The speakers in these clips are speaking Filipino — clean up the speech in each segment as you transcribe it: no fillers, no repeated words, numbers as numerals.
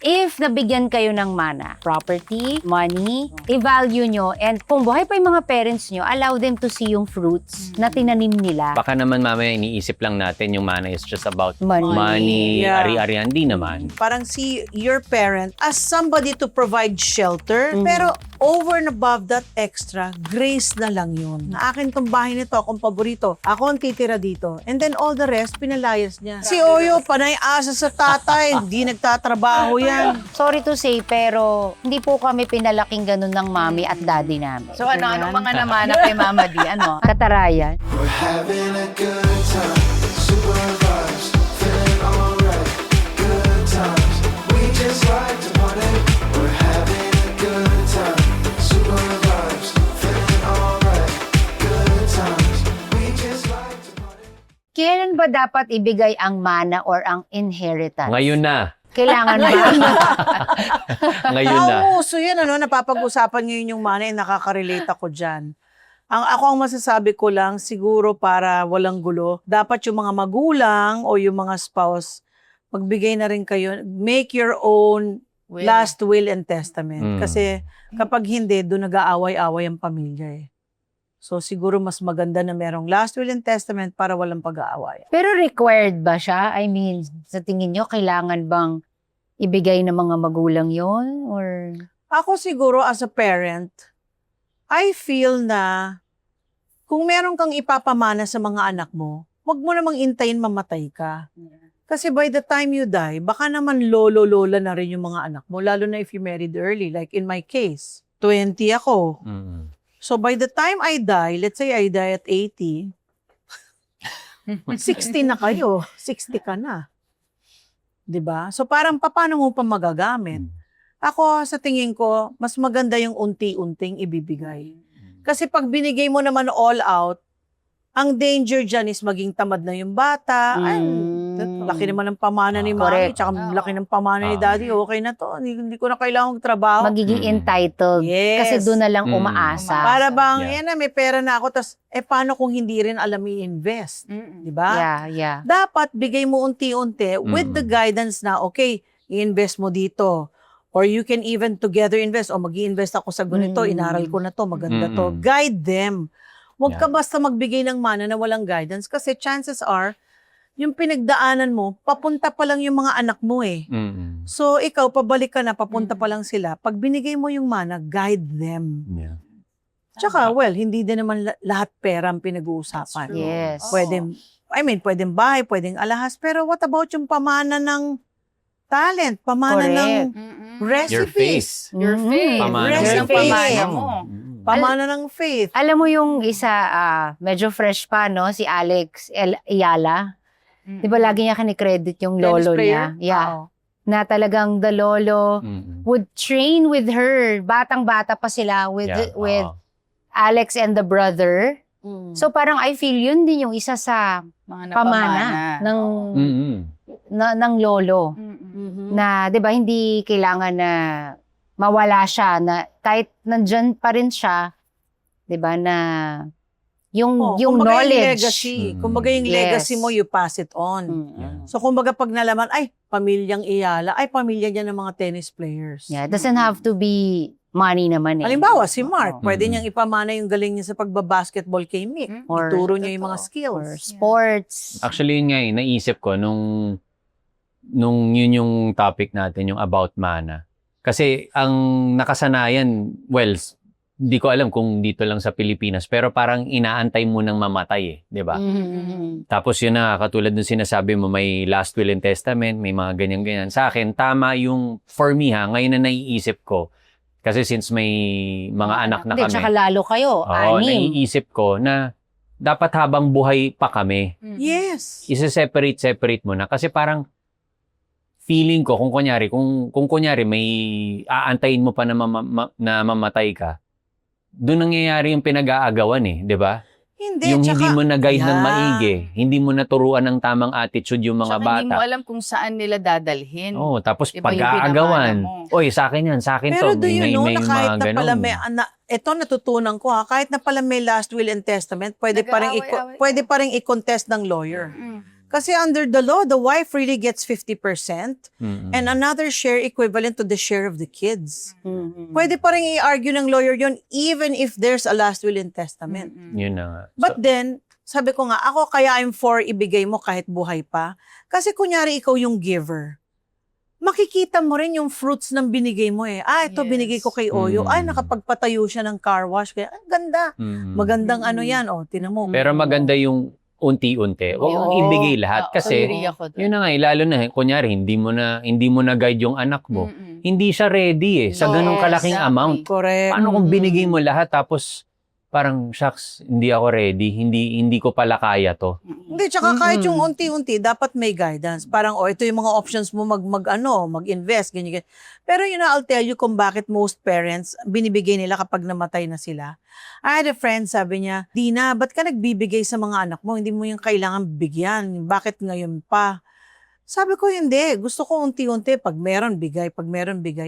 if nabigyan kayo ng mana, property, money, i-value nyo, and kung buhay pa yung mga parents nyo, allow them to see yung fruits na tinanim nila. Baka naman mamaya iniisip lang natin yung mana is just about Money. Yeah. ari-arian. Di naman. Parang see your parent as somebody to provide shelter, pero over and above that extra, grace na lang yun. Na akin tong bahay nito, akong paborito. Ako ang titira dito. And then all the rest, pinalayas niya. Si Oyo, panay asa sa tatay. Hindi nagtatrabaho yan. Sorry to say, pero hindi po kami pinalaking ganun ng mami at daddy namin. So anong mga namana kay Mama D? Ano? Katarayan. We're having a good time, super vibes, feeling alright, good times. We just like to party. We're having a good time, super vibes, feeling alright, good times. We just like to party. Kailan ba dapat ibigay ang mana or ang inheritance? Ngayon na. Kailangan ba? Ngayon na. Uso yan, napapag-usapan ngayon yung money, nakaka-relate ako dyan. Ako ang masasabi ko lang, siguro para walang gulo, dapat yung mga magulang o yung mga spouse, magbigay na rin kayo, make your own last will and testament. Kasi kapag hindi, doon nag-aaway-away ang pamilya eh. So siguro mas maganda na merong last will and testament para walang pag-aaway. Pero required ba siya? I mean, sa tingin nyo, kailangan bang ibigay ng mga magulang yon or... Ako siguro as a parent, I feel na kung meron kang ipapamana sa mga anak mo, wag mo namang intayin mamatay ka. Kasi by the time you die, baka naman lolo-lola na rin yung mga anak mo, lalo na if you married early. Like in my case, 20 ako. So by the time I die, let's say I die at 80, 60 na kayo. 60 ka na. 'Di ba? So parang paano mo pa magagamit? Ako, sa tingin ko, mas maganda yung unti-unting ibibigay. Kasi pag binigay mo naman all out, ang danger dyan is maging tamad na yung bata. Ay, laki naman ng pamana ni mami, tsaka laki ng pamana ni daddy, okay na to. Hindi ko na kailangang trabaho. magiging entitled. Yes. Kasi doon na lang umaasa. Para bang, Yeah. yan na, may pera na ako, tas, paano kung hindi rin alam i-invest? Di ba? Yeah. Dapat bigay mo unti-unti with the guidance na, okay, i-invest mo dito. Or you can even together invest. O mag-i-invest ako sa ganito, inaral ko na to, maganda to. Guide them. Huwag ka basta magbigay ng mana na walang guidance kasi chances are, yung pinagdaanan mo, papunta pa lang yung mga anak mo eh. So ikaw, pabalik ka na, papunta pa lang sila. Pag binigay mo yung mana, guide them. Yeah. Tsaka, well, hindi din naman lahat pera ang pinag-uusapan. Yes. Pwedeng bahay, pwedeng alahas. Pero what about yung pamana ng talent? Pamana ng recipes? Your face. Your faith. Pamana Your ng faith. pamana mo. Pamana ng faith. Alam mo yung isa, medyo fresh pa, no? Si Alex Ayala. Di ba lagi niya kinikredit yung Tennis lolo player? niya? Yeah. Oo. Na talagang the lolo would train with her. Batang-bata pa sila with Alex and the brother. So parang I feel yun din yung isa sa Mga pamana ng ng lolo. Na 'di ba hindi kailangan na mawala siya na kahit nandyan pa rin siya, 'di ba na yung kumbaga knowledge. yung legacy. Kumbaga yung legacy mo, you pass it on. So kumbaga pag nalaman, ay, pamilyang Iyala, ay, pamilya niya ng mga tennis players. Yeah, it doesn't have to be money naman eh. Halimbawa, si Mark, pwede niyang ipamana yung galing niya sa pagbabasketball kay Mick. Or- Ituro niya yung mga Or skills. sports. Actually, yun nga eh, naisip ko nung yun yung topic natin, yung about mana. Kasi ang nakasanayan, well, hindi ko alam kung dito lang sa Pilipinas, pero parang inaantay mo nang mamatay eh, di ba? Tapos yun na, katulad ng sinasabi mo, may last will and testament, may mga ganyan-ganyan. Sa akin, tama yung, for me ha, ngayon na naiisip ko, kasi since may mga anak na Hindi, kami, tsaka lalo kayo, naiisip ko na dapat habang buhay pa kami, Yes. separate mo na. Kasi parang feeling ko, kung kunyari may aantayin mo pa na, na mamatay ka, doon nangyayari yung pinag-aagawan eh, di ba? Hindi, Yung tsaka, hindi mo na-guide ng yeah. maigi, hindi mo naturuan ng tamang attitude yung mga Tsaka hindi mo bata. alam kung saan nila dadalhin. Oh, tapos Iba yung pag-aagawan. pinamana mo. Oy, sa akin yan, sa akin Pero to. do you know na kahit mga na pala ganun. may, ito natutunan ko ha, kahit na pala may last will and testament, pwede pa rin Nag-aaway-away. pwede pa rin i-contest ng lawyer. Kasi under the law, the wife really gets 50% and another share equivalent to the share of the kids. Pwede pa rin i-argue ng lawyer yon even if there's a last will and testament. Yun na nga. But then, sabi ko nga, ako kaya I'm for ibigay mo kahit buhay pa. Kasi kunyari ikaw yung giver. Makikita mo rin yung fruits ng binigay mo eh. Ito Yes. binigay ko kay Oyo. Nakapagpatayo siya ng car wash. Kaya, ang ganda. Magandang ano yan. Tinan mo. Pero maganda yung unti-unti. Huwag mong Oo. ibigay lahat. Kasi, agree ako doon. yun na nga, lalo na, kunyari, hindi mo na guide yung anak mo. Hindi siya ready sa ganong Yes, kalaking exactly. amount. Correct. Paano kung binigay mo lahat tapos parang, shucks, hindi ako ready, hindi ko pala kaya to. Hindi, tsaka kahit yung unti-unti, dapat may guidance. Parang, ito yung mga options mo mag-invest, ganyan. Pero I'll tell you kung bakit most parents, binibigay nila kapag namatay na sila. I had a friend, sabi niya, Dina, ba't ka nagbibigay sa mga anak mo? Hindi mo yung kailangan bigyan. Bakit ngayon pa? Sabi ko, hindi. Gusto ko unti-unti, pag meron, bigay.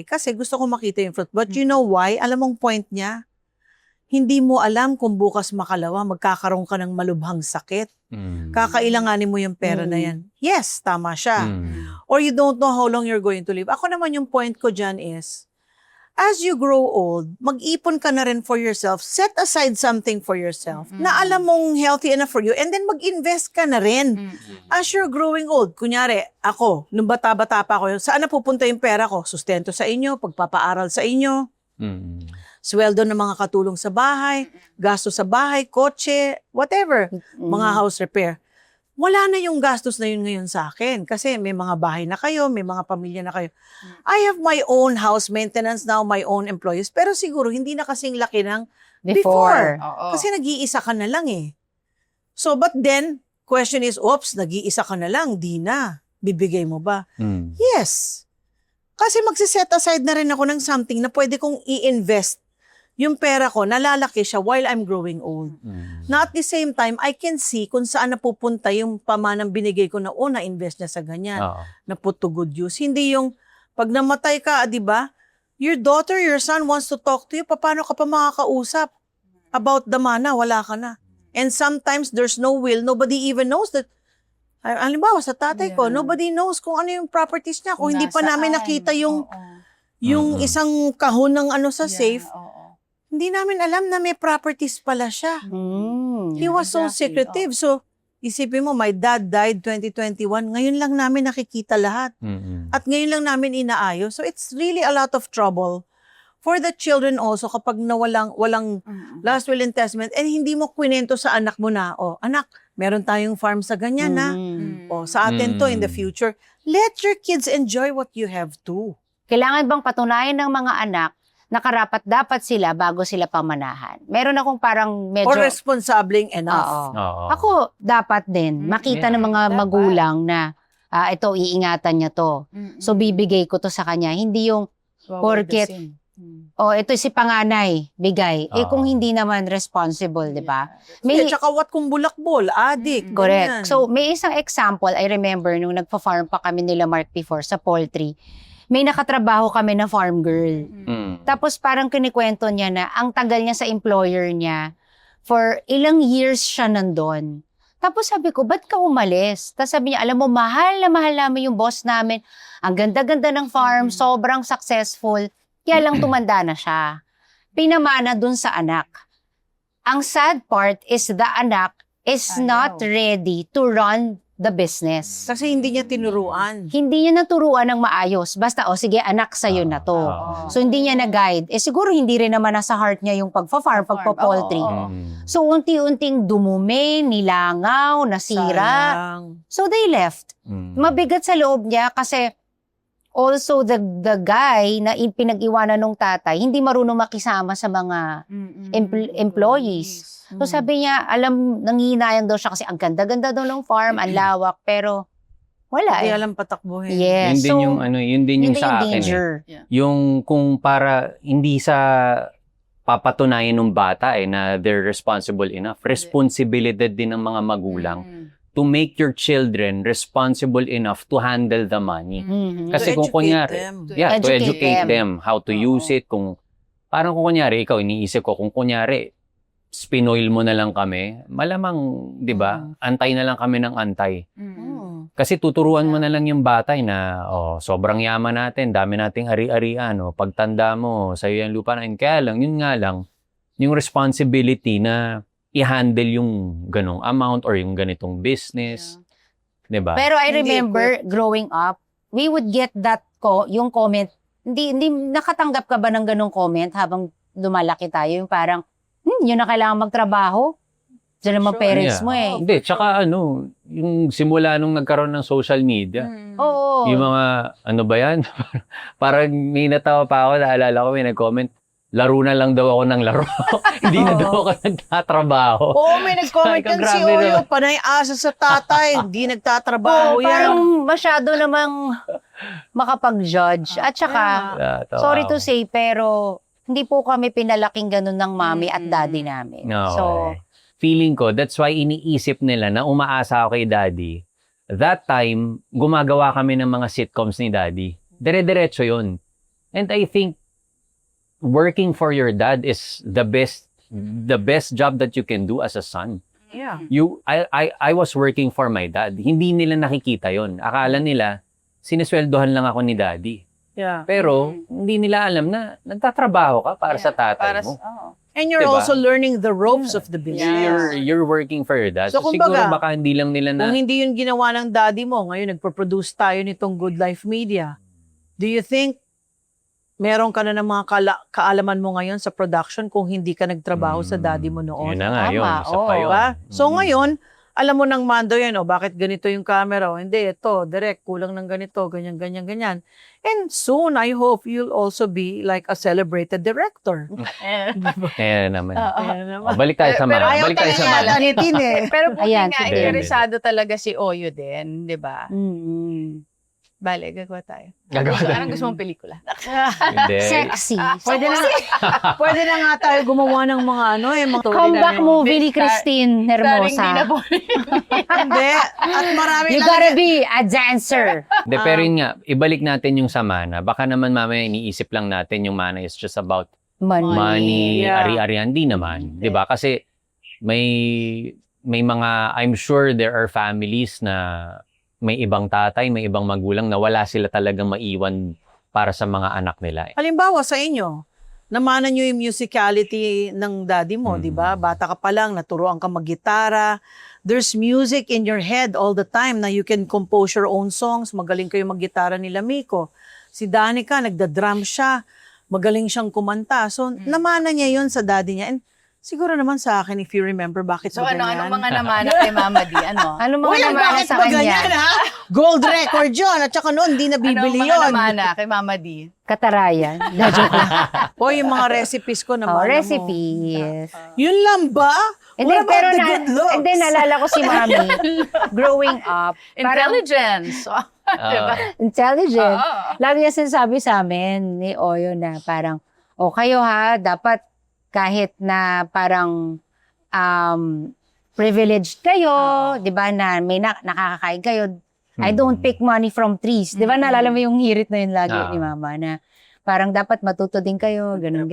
Kasi gusto ko makita yung fruit. But you know why? Alam mong point niya? Hindi mo alam kung bukas makalawa, magkakaroon ka ng malubhang sakit. Kakailanganin mo yung pera na yan. Yes, tama siya. Or you don't know how long you're going to live. Ako naman yung point ko dyan is, as you grow old, mag-ipon ka na rin for yourself. Set aside something for yourself na alam mong healthy enough for you and then mag-invest ka na rin. As you're growing old, kunyari, ako, nung bata-bata pa ako, saan na pupunta yung pera ko? Sustento sa inyo, pagpapaaral sa inyo, sweldo ng mga katulong sa bahay, gasto sa bahay, kotse, whatever, mga house repair. Wala na yung gastos na yun ngayon sa akin kasi may mga bahay na kayo, may mga pamilya na kayo. I have my own house maintenance now, my own employees, pero siguro hindi na kasing laki ng before. Oo. Kasi nag-iisa ka na lang eh. So, but then, question is, nag-iisa ka na lang, di na. Bibigay mo ba? Yes. Kasi magsiset aside na rin ako ng something na pwede kong i-invest. Yung pera ko, nalalaki siya while I'm growing old. Na at the same time, I can see kung saan napupunta yung pamanang binigay ko na na-invest niya sa ganyan. Na put to good use. Hindi yung, pag namatay ka, di ba? Your daughter, your son wants to talk to you. Paano ka pa makakausap? About the mana, wala ka na. And sometimes there's no will. Nobody even knows that. Halimbawa, sa tatay ko, nobody knows kung ano yung properties niya. Kung hindi pa namin nakita yung isang kahon ng sa safe, hindi namin alam na may properties pala siya. He was so secretive. So, isipin mo, my dad died 2021. Ngayon lang namin nakikita lahat. At ngayon lang namin inaayos. So, it's really a lot of trouble for the children also kapag walang last will and testament and hindi mo kwento sa anak mo na, anak, meron tayong farm sa ganyan na. Sa atin to in the future. Let your kids enjoy what you have too. Kailangan bang patunayan ng mga anak na karapat-dapat sila bago sila pamanahan? Meron akong parang medyo... Or responsible enough. Oo. Ako, dapat din, makita ng mga magulang na ito, iingatan niya to. So, bibigay ko to sa kanya. Hindi yung porket, ito si panganay, bigay. Kung hindi naman responsible, di ba? May... Tsaka what kung bulakbol, adik. Correct. So, may isang example, I remember, nung nagpa-farm pa kami nila Mark before sa poultry, may nakatrabaho kami na farm girl. Tapos parang kinikwento niya na ang tagal niya sa employer niya, for ilang years siya nandun. Tapos sabi ko, ba't ka umalis? Tapos sabi niya, alam mo, mahal na mahal namin yung boss namin. Ang ganda-ganda ng farm, sobrang successful. Kaya lang tumanda na siya. Pinamana dun sa anak. Ang sad part is the anak is not ready to run the business. Kasi hindi niya tinuruan. Hindi niya naturuan ng maayos. Basta, sige, anak, sa'yo na to. So, hindi niya na-guide. Siguro hindi rin naman nasa heart niya yung pagpa-farm, pagpa-poultry. So, unti-unting dumumi, nilangaw, nasira. Sayang. So, they left. Mabigat sa loob niya kasi also the guy na pinag-iwanan ng tatay, hindi marunong makisama sa mga employees. So sabi niya, nangihinayang daw siya kasi ang ganda-ganda daw ng farm, ang lawak, pero wala Hindi alam patakbuhin. Yes. Yun din yung sa akin. Danger. Yung kung para hindi sa papatunayan ng bata na they're responsible enough. Responsibility din ng mga magulang to make your children responsible enough to handle the money. Kasi kung kunyari, to educate them how to use it. Parang kung kunyari, ikaw iniisip ko, kung kunyari, spinoil mo na lang kami, malamang, di ba, antay na lang kami ng antay. Kasi tuturuan mo na lang yung batay na, sobrang yaman natin, dami nating ari-arian, pagtanda mo, sa'yo yung lupa na yun. Kaya lang, yun nga lang, yung responsibility na i-handle yung ganong amount or yung ganitong business. Di ba? Pero I remember growing up, we would get that yung comment. Hindi nakatanggap ka ba ng ganong comment habang lumalaki tayo? Yung parang, yun na kailangan magtrabaho. Diyan naman parents mo eh. Hindi, tsaka yung simula nung nagkaroon ng social media, Oo. yung mga, ano ba yan? Parang may natawa pa ako, naalala ko, may nag-comment, laro na lang daw ako ng laro. Hindi na daw ako nagtatrabaho. Oo, may nag-comment yan si Grabe Oyo. naman. Panay asa sa tatay. Hindi nagtatrabaho yan. Parang masyado namang makapag-judge. At saka, Natawa sorry ako. to say, pero hindi po kami pinalaking ganun ng mami at daddy namin. No. So, Feeling ko, that's why iniisip nila na umaasa ako kay daddy. That time, gumagawa kami ng mga sitcoms ni daddy. Dire-diretso yun. And I think, working for your dad is the best job that you can do as a son. Yeah. I was working for my dad. Hindi nila nakikita yon. Akala nila, sinesweldohan lang ako ni daddy. Yeah. Pero, hindi nila alam na nagtatrabaho ka para sa tatay mo. And you're Diba? also learning the ropes of the business. You're working for your dad. So, So, siguro kumbaga, baka hindi lang nila na... Kung hindi yun ginawa ng daddy mo, ngayon nagpo-produce tayo nitong Good Life Media. Do you think meron ka na ng mga kaalaman mo ngayon sa production kung hindi ka nagtrabaho sa daddy mo noon? Yun na nga, yun. Tama, Isa pa yun. Diba? So ngayon, alam mo ng mando yan, bakit ganito yung camera? Hindi, ito, direct, kulang ng ganito, ganyan, ganyan, ganyan. And soon, I hope you'll also be like a celebrated director. Kaya naman. Ayan naman. Balik tayo sa Pero mana. Ayaw Balik tayo sa talaga mana. ganitin eh. Pero buti Ayan, nga, sige. interesado talaga si Oyo din, di ba? mm Bale, gagawa tayo. Gagawa tayo. Anong gusto mong pelikula? Hindi. Sexy. Pwede na nga tayo gumawa ng mga mga Comeback movie ni Big Christine Starring Dina Hermosa. Bonnie. Hindi. At marami You gotta be a dancer. Hindi, pero yun nga, ibalik natin yung sa mana. Baka naman mamaya iniisip lang natin yung mana is just about money, Yeah. ari-arian. Di naman. Di ba? Kasi may mga, I'm sure there are families na may ibang tatay, may ibang magulang na wala sila talagang maiwan para sa mga anak nila. Halimbawa sa inyo, namanan nyo yung musicality ng daddy mo, di ba? Bata ka pa lang, naturoan ka mag-gitara. There's music in your head all the time na you can compose your own songs. Magaling kayo mag-gitara nila Miko. Si Danica, nagda-drum siya. Magaling siyang kumanta. So, namanan niya yun sa daddy niya. And siguro naman sa akin, if you remember, bakit So ba ano, ganyan? anong mga namana kay Mama D? Ano? Ano mga Uy, namana bakit sa ba ganyan, kanya? ha? Gold record yun. At saka noon, di Anong nabibili mga yun. namana kay Mama D? Katarayan. Joke lang. O, yung mga recipes ko naman. Recipes. Yun lang ba? And What then, about pero the good looks? and then, nalala ko si Mami, growing up, parang Intelligence. Diba? intelligent. Oo. Lagi niya sinasabi sa amin ni Oyo na parang, kayo ha, dapat kahit na parang privileged kayo, di ba, na may nakakakain kayo, I don't pick money from trees. Di ba, naalala mo yung hirit na yun lagi ni Mama na parang dapat matuto din kayo, ganun.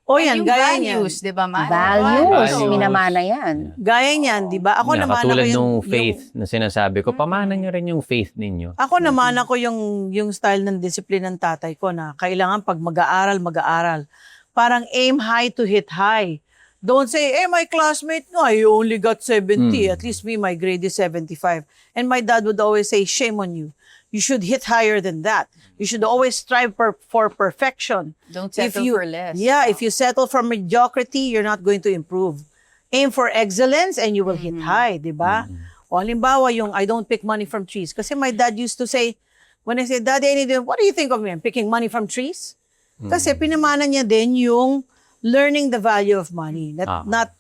O And yan, yung gaya niyan. values, di ba, Ma? Values, Values. minamana yan. Gaya niyan, di ba? Ako Nga, naman katulad ako yung... nung faith na sinasabi ko, pamana nyo rin yung faith ninyo. Ako naman ako yung style ng discipline ng tatay ko na kailangan pag mag-aaral. Parang aim high to hit high. Don't say, my classmate, no, I only got 70. At least me, my grade is 75. And my dad would always say, shame on you. You should hit higher than that. You should always strive for perfection. Don't settle for less. Yeah, if you settle for mediocrity, you're not going to improve. Aim for excellence and you will hit high, di ba? O halimbawa yung I don't pick money from trees. Kasi my dad used to say, when I say, Daddy, I need to, what do you think of me? I'm picking money from trees? Kasi pinamana niya din yung learning the value of money.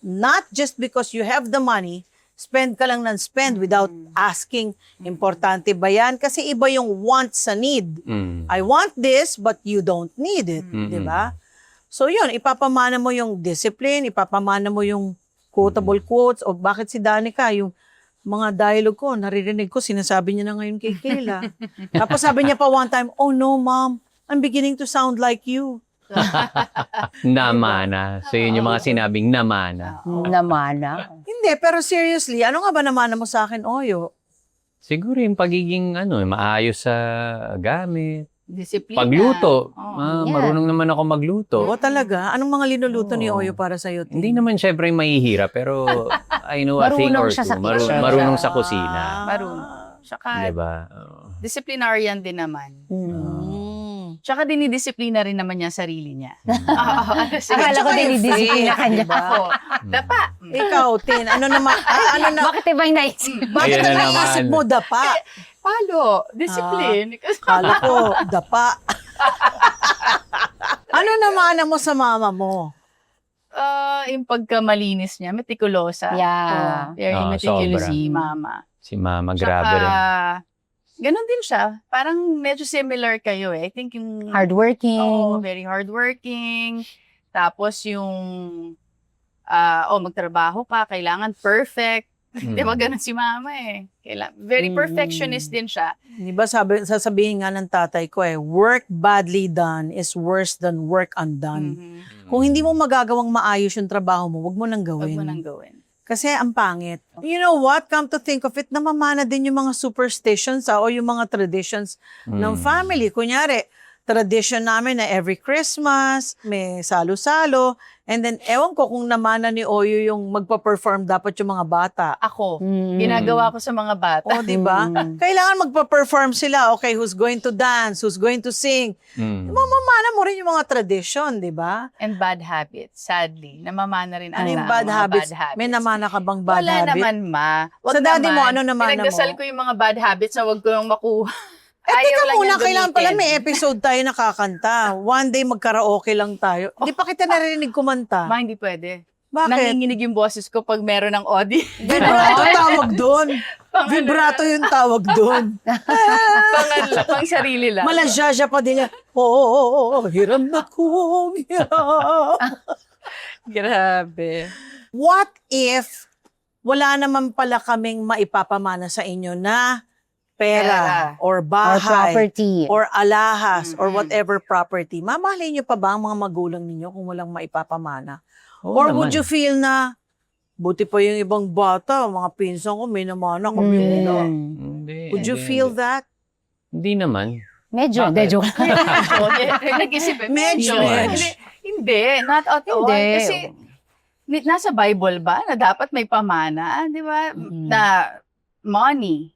Not just because you have the money, spend ka lang ng spend without asking, importante ba yan? Kasi iba yung want sa need. I want this, but you don't need it. Di ba? So yun, ipapamana mo yung discipline, ipapamana mo yung quotable quotes, o bakit si Danica, yung mga dialogue ko, naririnig ko, sinasabi niya na ngayon kay Kayla. Tapos sabi niya pa one time, oh no, Mom, I'm beginning to sound like you. Namana. So, yun yung mga sinabing namana. Namana. Hindi, pero seriously, ano nga ba namana mo sa akin, Oyo? Siguro yung pagiging, maayos sa gamit. Disiplina. Pagluto. Oo. Yeah. Marunong naman ako magluto. Oo, talaga? Anong mga linuluto ni Oo. Oyo para sa'yo? Tin? Hindi naman syempre mahihirap, pero I know a thing Marunong or siya two. sa kitchen. Marunong sa kusina. Marunong. Tsaka, Diba? disciplinarian din naman. Mm. Tsaka dinidisiplina rin naman niya sarili niya. Oo, sige. Akala ko Tsaka yung dinidisiplina faith, ka niya. diba? Ako, dapa. Ikaw, Tin, ano naman, ano na, Bakit iba yung naisip? bakit Ayan na ang naisip naman. mo dapa? Palo. Discipline. Kala ko, dapa. Ano naman mo sa mama mo? Yung pagkamalinis niya, meticulosa. Yeah. Very Ah, meticulous sobra. si mama. Si mama, grabe rin. Ganun din siya. Parang medyo similar kayo eh. I think yung... Hardworking. Oo, very hardworking. Tapos yung... magtrabaho ka, kailangan perfect. Di ba ganun si mama eh. Very perfectionist din siya. Di ba sasabihin nga ng tatay ko work badly done is worse than work undone. Mhm. Kung hindi mo magagawang maayos yung trabaho mo, wag mo nang Huwag gawin. mo nang gawin. Kasi ang pangit. You know what? Come to think of it, namamana din yung mga superstitions o yung mga traditions ng family. Kunyari, tradition namin na every Christmas, may salo-salo. And then, ewan ko kung namana ni Oyo yung magpa-perform dapat yung mga bata. Ako, Mm. ginagawa ko sa mga bata. O, di ba? Kailangan magpa-perform sila. Okay, who's going to dance? Who's going to sing? Mamamana mo rin yung mga tradition, di ba? And bad habits, sadly. Namamana rin Ano ang yung mga bad habits? May namana ka bang bad Wala habit? naman, ma. Wag Sa daddy mo, naman. ano namana Pinagdasal mo? ko yung mga bad habits na wag ko nang makuha. Teka lang muna, niyang kailangan pala gamitin. may episode tayo nakakanta. One day magkaraoke lang tayo. Hindi pa kita narinig kumanta. Ma, hindi pwede. Bakit? Nanginginig yung boses ko pag meron ng audience. Vibrato tawag doon. Vibrato yung tawag doon. Pang sarili lang. Malasya pa din niya. Oo, hiram na kong hiram. Grabe. What if wala naman pala kaming maipapamana sa inyo na pera or Or bahay property. or alahas or Mm-mm. whatever property? Mamahalin niyo pa ba ang mga magulang ninyo kung walang maipapamana? Oo Or naman. would you feel na buti pa yung ibang bata, mga pinsan ko, may namana kami. wala. Hindi, Would you hindi, feel hindi. that? Hindi naman. Medyo. Bakit? Hindi, joke. Nag-isip eh. Medyo. Hindi, not at all. Hindi. Kasi nasa Bible ba na dapat may pamana? Di ba? Mm. Na money,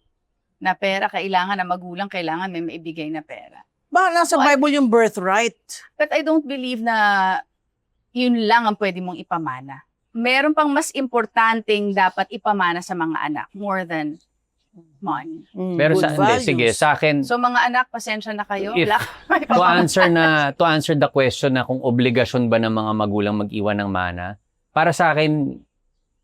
na pera, kailangan na magulang, kailangan may maibigay na pera. Ba, nasa Bible yung birthright. But I don't believe na yun lang ang pwede mong ipamana. Meron pang mas importanteng dapat ipamana sa mga anak more than money. Pero Good values. sige, sa akin, So mga anak, pasensya na kayo. If- Wala kang may to answer the question na kung obligasyon ba ng mga magulang mag-iwan ng mana, para sa akin,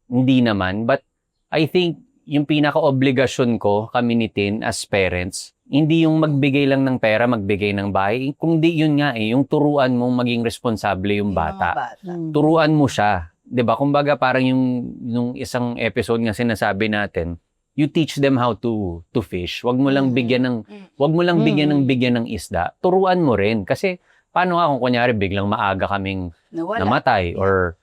hindi naman. But I think yung pinaka-obligasyon ko, kami ni Tin, as parents, hindi yung magbigay lang ng pera, magbigay ng bahay. Kung di yun nga yung turuan mong maging responsable yung bata. Turuan mo siya. 'Di ba? Kumbaga parang yung isang episode nga sinasabi natin, you teach them how to fish. Wag mo lang bigyan ng bigyan ng isda. Turuan mo rin kasi paano nga kung kunyari biglang maaga kaming Nawala. namatay or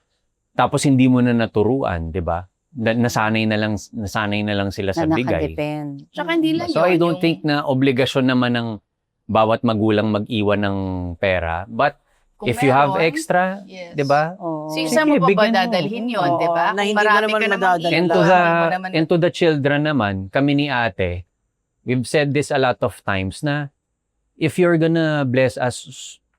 tapos hindi mo na naturuan, 'di ba? Nasanay na lang sila sa Na bigay. nakadepend. Tsaka hindi lang So I yun, don't yung- think na obligasyon naman ng bawat magulang mag-iwan ng pera. But kung if you have meron, extra, yes. 'di ba? Oo. So, isa mo Sige, pa ba bigyan mo. dadalhin yun, Oo, di ba? na hindi Kung mo marami naman ka namang madadala. And iwan, to the children naman, kami ni ate, we've said this a lot of times na if you're gonna bless us,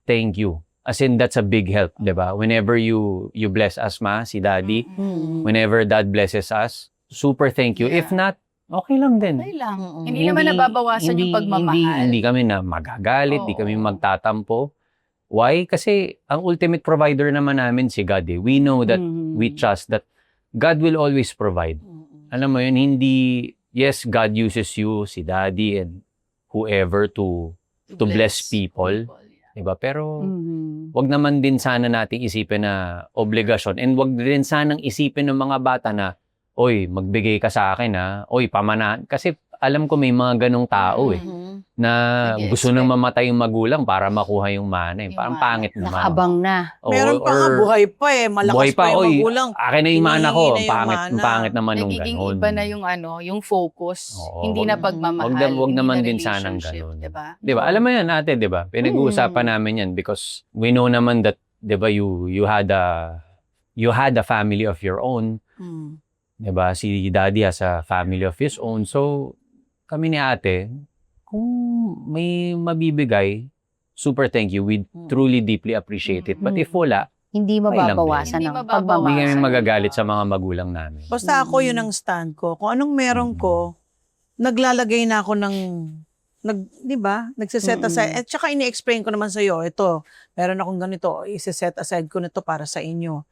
thank you. As in, that's a big help, di ba? Whenever you bless us, ma, si daddy, Mm. whenever dad blesses us, super thank you. Yeah. If not, okay lang din. Okay lang. Mm-mm. Hindi naman nababawasan yung pagmamahal. Hindi kami na magagalit, hindi Oo. kami magtatampo. Why? Kasi ang ultimate provider naman namin si God eh. We know that, we trust that God will always provide. Alam mo yun, hindi, yes, God uses you, si daddy, and whoever to bless people. Diba? Pero, wag naman din sana nating isipin na obligasyon. And wag din sanang isipin ng mga bata na, oy, magbigay ka sa akin ha. Oy, pamana. Kasi alam ko may mga ganong tao eh. na Nag-i-expect. gusto nang mamatay yung magulang para makuha yung mana. Yung Parang mana. pangit naman. Nakaabang na. Oo, Meron pa nga, or buhay pa eh. Malakas buhay pa yung oy, magulang. akin na yung mana ko. Hinihingi na yung Pangit, mana. pangit naman nung Nagiging ganun. iba na yung focus. Oo, Hindi na pagmamahal. wag hindi naman na din sanang relationship, ganun. diba? Diba? Alam mo yan, ate, diba? Pinag-uusapan namin yan because we know naman that, diba, you had a family of your own. Mm. Diba? Si daddy has a family of his own. So, kami ni ate, kung may mabibigay, super thank you. We truly deeply appreciate it. But if wala, Hindi Okay lang mababawasan din. ang Hindi mababawasan. hindi kami pagmamahal. magagalit sa mga magulang namin. Basta ako, yun ang stand ko. Kung anong meron ko, naglalagay na ako ng, di ba? Nagsiset aside. At saka ini-explain ko naman sa iyo, ito, meron akong ganito, isi-set aside ko nito para sa inyo.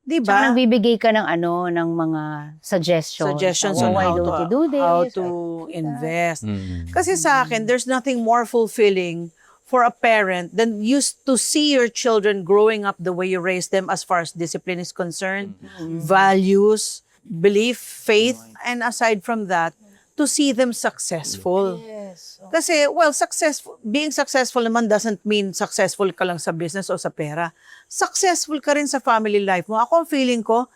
Di Tsaka ba? nagbibigay ka ng ng mga suggestions. Suggestions Oh, on why how don't to, you do this? how to invest. Mm. Kasi sa akin, there's nothing more fulfilling for a parent than used to see your children growing up the way you raised them as far as discipline is concerned, values, belief, faith, and aside from that, to see them successful. Yes. Kasi, well, being successful naman doesn't mean successful ka lang sa business o sa pera. Successful ka rin sa family life mo. Ako, ang feeling ko,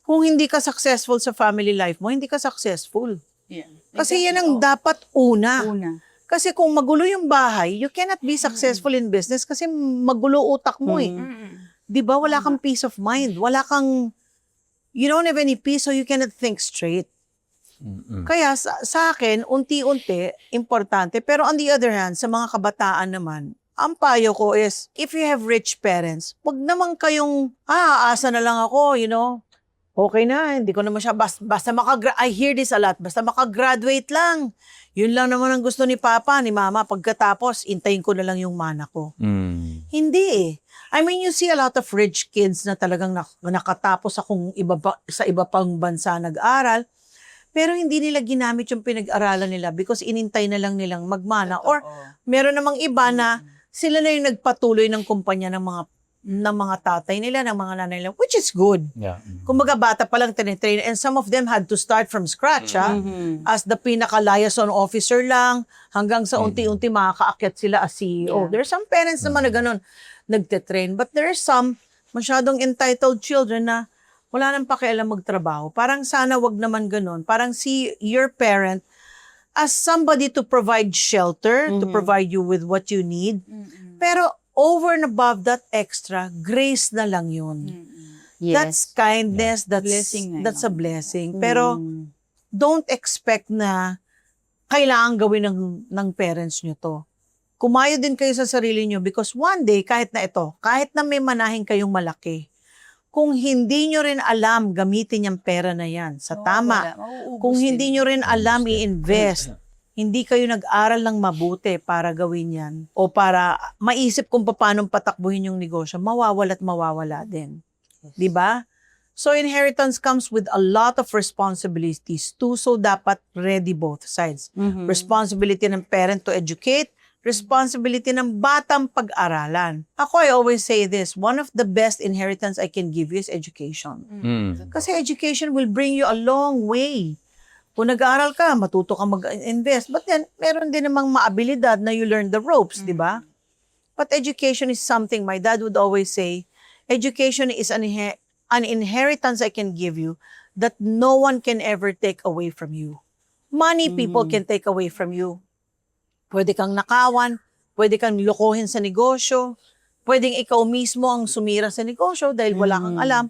kung hindi ka successful sa family life mo, hindi ka successful. Yeah. Kasi yan ang dapat una. Una. Kasi kung magulo yung bahay, you cannot be successful in business kasi magulo utak mo eh. Di ba? Wala kang peace of mind. You don't have any peace so you cannot think straight. Kaya sa akin, unti-unti, importante. Pero on the other hand, sa mga kabataan naman, ang payo ko is, if you have rich parents, wag naman kayong, aasa na lang ako, okay na, hindi ko naman siya, basta I hear this a lot, basta makagraduate lang. Yun lang naman ang gusto ni Papa, ni Mama, pagkatapos, intayin ko na lang yung mana ko. Hindi eh. I mean, you see a lot of rich kids na talagang nakatapos sa iba pang bansa nag-aral, pero hindi nila ginamit yung pinag-aralan nila because inintay na lang nilang magmana. Or meron namang iba na sila na yung nagpatuloy ng kumpanya ng mga tatay nila, ng mga nanay nila, which is good. Yeah. Kumbaga bata pa lang tinitrain and some of them had to start from scratch as the pinaka-liaison officer lang hanggang sa unti-unti makakaakyat sila as CEO. Yeah. There's some parents naman na ganun nagtitrain, but there's some masyadong entitled children na wala nang pakialam magtrabaho. Parang sana wag naman ganun. Parang see your parent as somebody to provide shelter, to provide you with what you need. Pero over and above that extra, grace na lang yun. Yes. That's kindness, Blessing na that's yun. a blessing. Pero don't expect na kailangan gawin ng parents nyo to. Kumayo din kayo sa sarili nyo because one day, kahit na may manahin kayong malaki, kung hindi nyo rin alam gamitin yung pera na yan sa tama, kung hindi nyo rin alam i-invest, hindi kayo nag-aral ng mabuti para gawin yan o para maisip kung paano patakbuhin yung negosyo, mawawala din. Diba? So inheritance comes with a lot of responsibilities too, so dapat ready both sides. Responsibility ng parent to educate, responsibility ng batang pag-aralan. Ako, I always say this, one of the best inheritance I can give you is education. Kasi education will bring you a long way. Kung nag-aaral ka, matuto ka mag-invest. But then, meron din namang maabilidad na you learn the ropes, di ba? But education is something, my dad would always say, education is an inheritance I can give you that no one can ever take away from you. Money people can take away from you. Pwede kang nakawan, pwede kang lokohin sa negosyo, pwedeng ikaw mismo ang sumira sa negosyo dahil wala kang alam.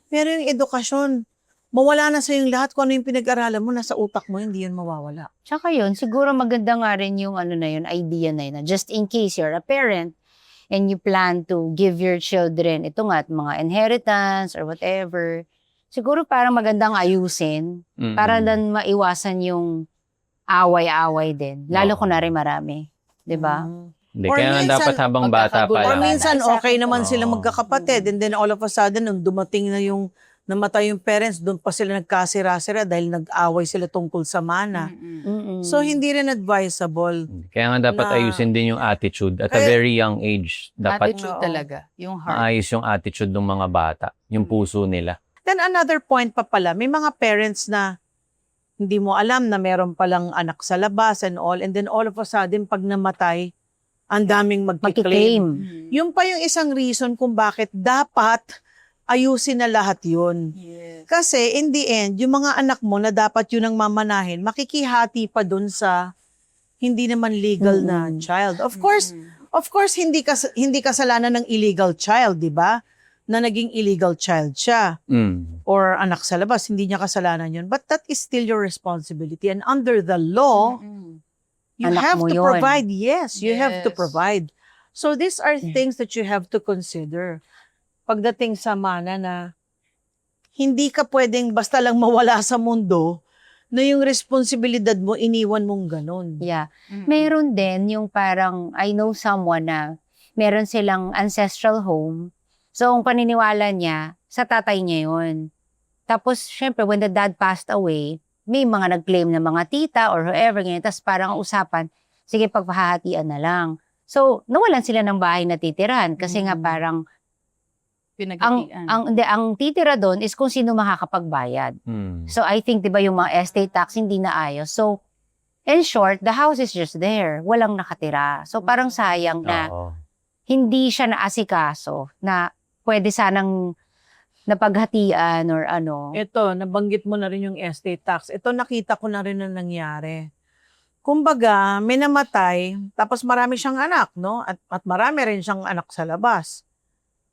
Pero yung edukasyon, mawala na sa yung lahat kung ano yung pinag-aralan mo, nasa utak mo, hindi yun mawawala. Tsaka yun, siguro maganda nga rin yung idea na yun, na just in case you're a parent and you plan to give your children, ito nga, mga inheritance or whatever, siguro parang magandang ayusin para lang maiwasan yung away-away din. Lalo kung nari marami. Diba? Hindi, Or kaya nga minsan, dapat habang bata pa Or lang. minsan, okay naman Oo. silang magkakapatid and then all of a sudden, nung dumating na yung namatay yung parents, doon pa sila nagkasira-sira dahil nag-away sila tungkol sa mana. So, hindi rin advisable. Kaya nga dapat Na- ayusin din yung attitude. At a Kaya- very young age, dapat Attitude Oo. talaga. Yung heart. maayos yung attitude ng mga bata. Yung puso nila. Then another point pa pala, may mga parents na hindi mo alam na meron palang anak sa labas and all, and then all of a sudden, pag namatay, ang daming magkiklaim. Magkiklaim. Yung pa yung isang reason kung bakit dapat ayusin na lahat yun. Yes. Kasi in the end, yung mga anak mo na dapat yun ang mamanahin, makikihati pa dun sa hindi naman legal na child. Of course, hindi kasalanan ng illegal child, di ba? Na naging illegal child siya or anak sa labas, hindi niya kasalanan yun. But that is still your responsibility. And under the law, you Anak have mo to yun. provide. Yes, you have to Yes. provide. So these are things that you have to consider. Pagdating sa mana na hindi ka pwedeng basta lang mawala sa mundo na yung responsibilidad mo, iniwan mong ganun. Yeah. Meron din yung parang, I know someone na meron silang ancestral home. So, ang paniniwala niya, sa tatay niya yun. Tapos, syempre, when the dad passed away, may mga nag-claim na mga tita or whoever, ganyan. Tapos parang ang usapan, sige, pagpahahatian na lang. So, nawalan sila ng bahay na titiran. Kasi nga parang, ang titira doon is kung sino makakapagbayad. So, I think, di ba, yung mga estate tax, hindi na ayos. So, in short, the house is just there. Walang nakatira. So, parang sayang na hindi siya naasikaso na pwede sanang napaghatian or ano. Ito, nabanggit mo na rin yung estate tax. Ito, nakita ko na rin na nangyari. Kumbaga, may namatay, tapos marami siyang anak, no? At marami rin siyang anak sa labas.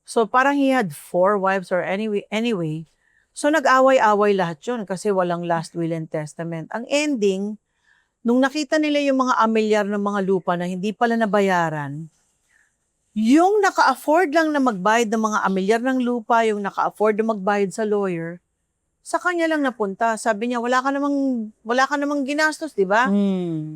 So, parang he had 4 wives or anyway. So, nag-away-away lahat yun kasi walang last will and testament. Ang ending, nung nakita nila yung mga amilyar ng mga lupa na hindi pala nabayaran, yung naka-afford lang na magbayad ng mga amilyar ng lupa, yung naka-afford na magbayad sa lawyer, sa kanya lang napunta. Sabi niya, wala ka namang ginastos, di ba?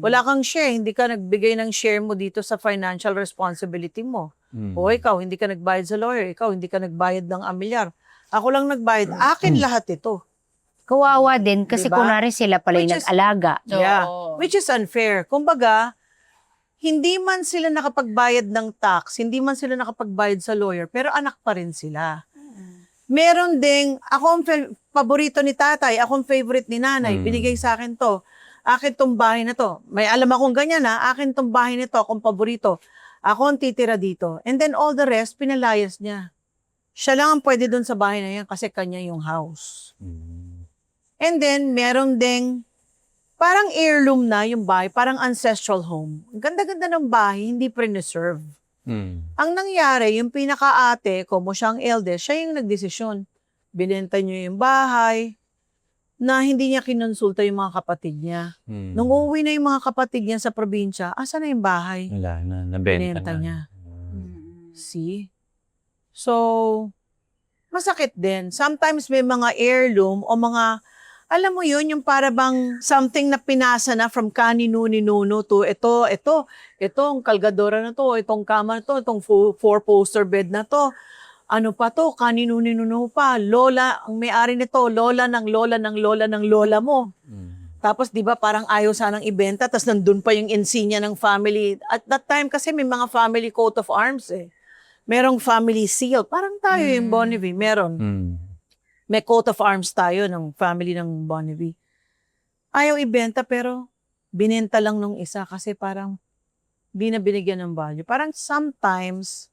Wala kang share, hindi ka nagbigay ng share mo dito sa financial responsibility mo. O ikaw, hindi ka nagbayad sa lawyer, ikaw, hindi ka nagbayad ng amilyar. Ako lang nagbayad, akin lahat ito. Kawawa din kasi Diba? kunwari sila pala yung Which is- nag-alaga. Yeah, which is unfair. Kumbaga, hindi man sila nakapagbayad ng tax, hindi man sila nakapagbayad sa lawyer, pero anak pa rin sila. Meron ding, ako ang paborito ni tatay, ako ang favorite ni nanay, binigay sa akin to. Akin tong bahay na to. May alam akong ganyan ha, akin tong bahay nito, akong paborito. Ako ang titira dito. And then all the rest, pinalayas niya. Siya lang ang pwede dun sa bahay na yan kasi kanya yung house. And then, meron ding, parang heirloom na yung bahay, parang ancestral home. Ang ganda-ganda ng bahay, hindi preserve. Ang nangyari, yung pinaka-ate, como siyang eldest, siya yung nagdesisyon. Binenta niyo yung bahay, na hindi niya kinonsulta yung mga kapatid niya. Nung uuwi na yung mga kapatid niya sa probinsya, asa na yung bahay? Wala na, nabenta Binenta na. niya. See? So, masakit din. Sometimes may mga heirloom o mga, alam mo yun, yung para bang something na pinasa na from kanino-ninuno to itong kalgadora na to, itong kama na to, itong 4-poster bed na to. Ano pa to, kanino-ninuno pa, lola, ang may-ari nito, lola ng lola ng lola ng lola mo. Tapos, di ba, parang ayaw sanang ibenta, tapos nandun pa yung insignia ng family. At that time, kasi may mga family coat of arms eh. Merong family seal. Parang tayo yung Bonnevie, meron. May coat of arms tayo ng family ng Bonnevie. Ayaw ibenta, pero binenta lang nung isa kasi parang di na binigyan ng value. Parang sometimes,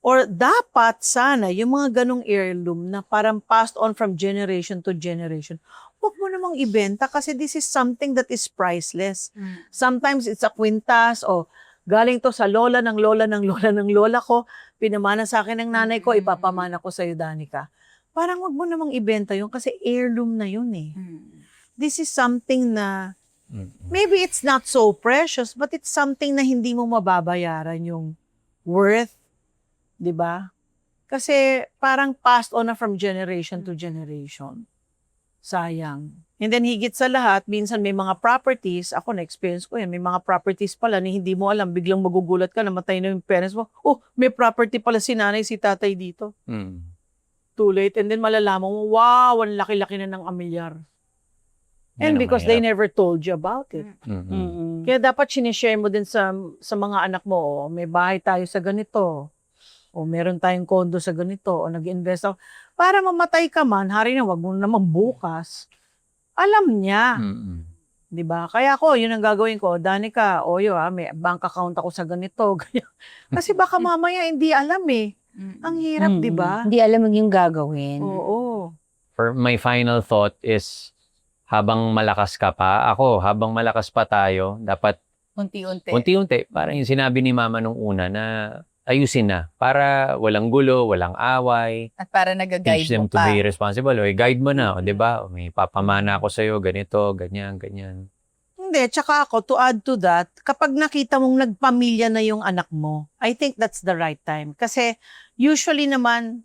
or dapat sana, yung mga ganong heirloom na parang passed on from generation to generation, huwag mo namang ibenta kasi this is something that is priceless. Sometimes it's a kwintas o galing to sa lola ng lola ng lola ng lola ko, pinamana sa akin ng nanay ko, ipapamana ko sa'yo, Danica. Parang wag mo namang ibenta yun kasi heirloom na yun eh. This is something na maybe it's not so precious but it's something na hindi mo mababayaran yung worth. 'Di ba? Kasi parang passed on na from generation to generation. Sayang. And then higit sa lahat, minsan may mga properties, ako na-experience ko yan, may mga properties pala na hindi mo alam, biglang magugulat ka, namatay na yung parents mo, oh, may property pala si nanay, si tatay dito. Too late. And then malalaman mo, wow, ang laki-laki na ng amilyar. And because they never told you about it. Kaya dapat sinishare mo din sa mga anak mo, oh, may bahay tayo sa ganito, o meron tayong kondo sa ganito, o nag-invest ako. Para mamatay ka man, hari na, wag mo naman bukas. Alam niya. Mm-mm. 'Di ba? Kaya ako, yun ang gagawin ko. Danica, Oyo, may bank account ako sa ganito. Ganyan. Kasi baka mamaya hindi alam eh. Ang hirap, 'di ba? Hindi alam yung gagawin. Oo. For my final thought is, habang malakas ka pa, habang malakas pa tayo, dapat Unti-unti. unti-unti, parang yung sinabi ni Mama nung una na ayusin na para walang gulo, walang away, At para teach nag-guide them mo to pa. be responsible. O, guide mo na, o, 'di ba? O, may papamana ako sa'yo, ganito, ganyan, ganyan. Hindi, tsaka ako, to add to that, kapag nakita mong nagpamilya na yung anak mo, I think that's the right time. Kasi usually naman,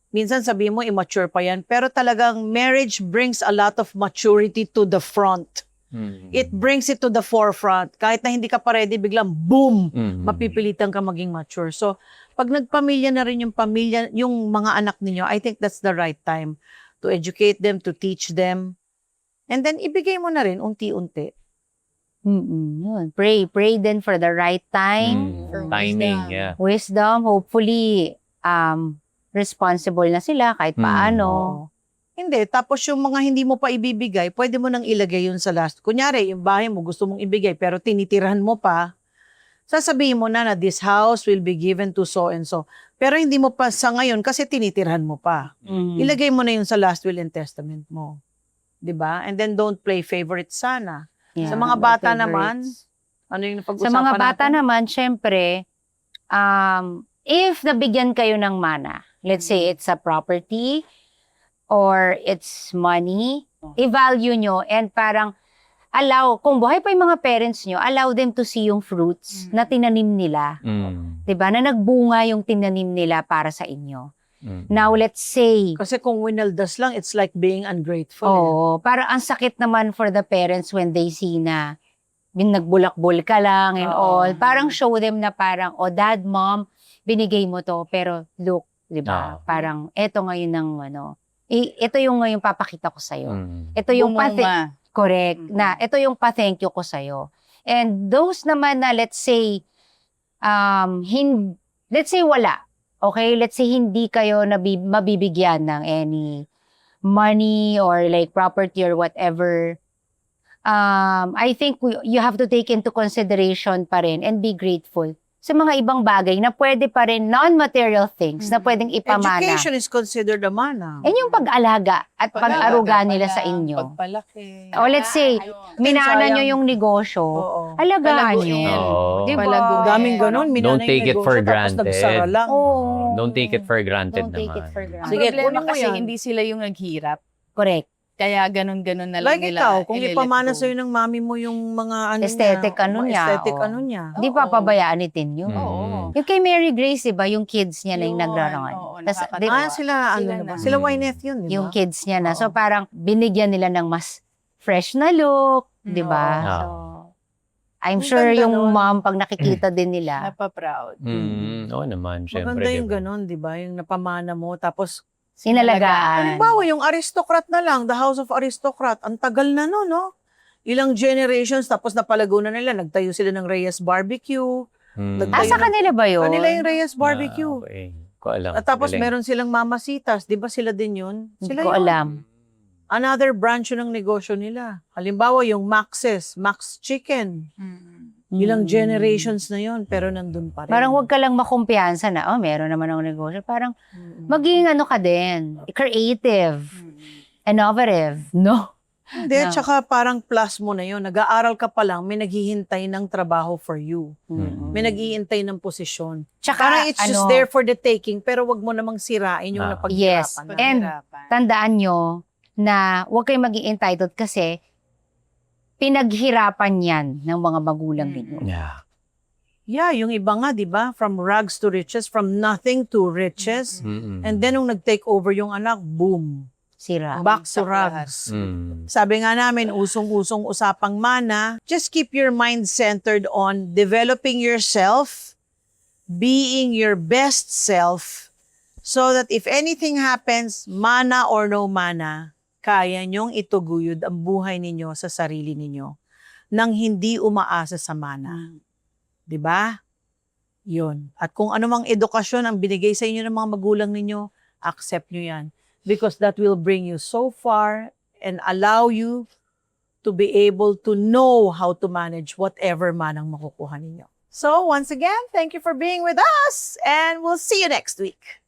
minsan sabi mo, immature pa yan, pero talagang marriage brings a lot of maturity to the front. It brings it to the forefront. Kahit na hindi ka pa ready, biglang boom! Mapipilitan ka maging mature. So, pag nagpamilya na rin yung pamilya, yung mga anak ninyo, I think that's the right time to educate them, to teach them. And then, ibigay mo na rin unti-unti. Yun. Pray then for the right time. For Timing, wisdom. yeah. Wisdom, hopefully, responsible na sila kahit paano. Oo. Hindi. Tapos yung mga hindi mo pa ibibigay, pwede mo nang ilagay yun sa last. Kunyari, yung bahay mo gusto mong ibigay pero tinitirahan mo pa, sasabihin mo na this house will be given to so and so. Pero hindi mo pa sa ngayon kasi tinitirhan mo pa. Ilagay mo na yun sa last will and testament mo. 'Di ba? And then don't play favorite sana. Yeah. Sa mga bata Favorites. naman, ano yung Sa napag-usapan mga bata natin? naman, syempre, if nabigyan kayo ng mana, let's say it's a property or it's money, i-value nyo and parang allow, kung buhay pa yung mga parents nyo, allow them to see yung fruits na tinanim nila. Diba? Na nagbunga yung tinanim nila para sa inyo. Now, let's say, Kasi kung winaldas lang, it's like being ungrateful. parang ang sakit naman for the parents when they see na nagbulakbul ka lang and Oo. all. Parang show them na parang, dad, mom, binigay mo to, pero look, di ba? Parang, eto ngayon ng ito yung ngayon papakita ko sa'yo. Ito yung Bumunga. correct, na ito yung pa-thank you ko sa'yo. And those naman na, let's say, let's say wala. Okay, let's say hindi kayo mabibigyan ng any money or like property or whatever. I think you have to take into consideration pa rin and be grateful sa mga ibang bagay na pwede pa rin non-material things na pwedeng ipamana. Education is considered a mana. Yan yung pag-alaga at pag-aruga nila sa inyo. Pagpalaki. O let's say, minana nyo yung negosyo, Oo. alagaan Palaguin. nyo. Oo. Diba? Palaguin. Daming ganun. Don't take it for granted. Nagsara lang. Oo. Don't take it for granted Don't take naman. it for Ang granted. Sige, problema kunin mo kasi yan. hindi sila yung naghirap. Correct. Kaya ganun-ganun na lang Like nila. ikaw, kung i-let ipamana go. sa'yo ng mami mo yung mga Aesthetic niya, ano mga niya, aesthetic oo. ano niya. Hindi Oo. pa pabayaan itin yun. Oo. Yung kay Mary Grace, diba, yung kids niya na yung Yun, nagrarangan. oo, Tas, nakakatawa. di ba, Sila, ano Sila na ba? na. Sila Wyneth yun, di ba? yung kids niya na. Oo. So parang binigyan nila ng mas fresh na look, di ba? Oo. So, I'm Ang sure ganda yung nun. mom, pag nakikita din nila, Napaproud. Oo naman, syempre. Maganda yung diba? ganun, di ba? Yung napamana mo, tapos sinalagaan. halimbawa, yung aristocrat na lang, the house of aristocrat, ang tagal na no? Ilang generations, tapos napalago na nila, nagtayo sila ng Reyes Barbecue. Sa kanila ba yun? Kanila yung Reyes Barbecue. Okay. Ko alam. At tapos Galing. meron silang mamasitas, di ba sila din yun? Hindi Sila ko yun. alam. Another branch yun ng negosyo nila. Halimbawa, yung Max's, Max Chicken. Ilang generations na yun, pero nandun pa rin. Parang huwag ka lang makumpiyansa na, meron naman ang negosyo. Parang maging ano ka din, creative, innovative. No? Hindi, No. tsaka parang plus mo na yun. Nag-aaral ka pa lang, may naghihintay ng trabaho for you. May naghihintay ng posisyon. Tsaka, Parang it's just ano, there for the taking, pero wag mo namang sirain yung napaghirapan. Yes. na. And tandaan nyo na huwag kayong maging entitled kasi pinaghirapan yan ng mga magulang ninyo. Yeah. Yeah, yung iba nga, di ba? From rags to riches, from nothing to riches. And then, nung nag-take over yung anak, boom. Sira. Back to Bagsak lahat. rags. Sabi Sabi nga namin, usong-usong usapang mana, just keep your mind centered on developing yourself, being your best self, so that if anything happens, mana or no mana, kaya nyong ituguyod ang buhay ninyo sa sarili ninyo nang hindi umaasa sa mana. 'Di ba? Yun. At kung anumang edukasyon ang binigay sa inyo ng mga magulang ninyo, accept nyo yan. Because that will bring you so far and allow you to be able to know how to manage whatever man ang makukuha ninyo. So, once again, thank you for being with us, and we'll see you next week.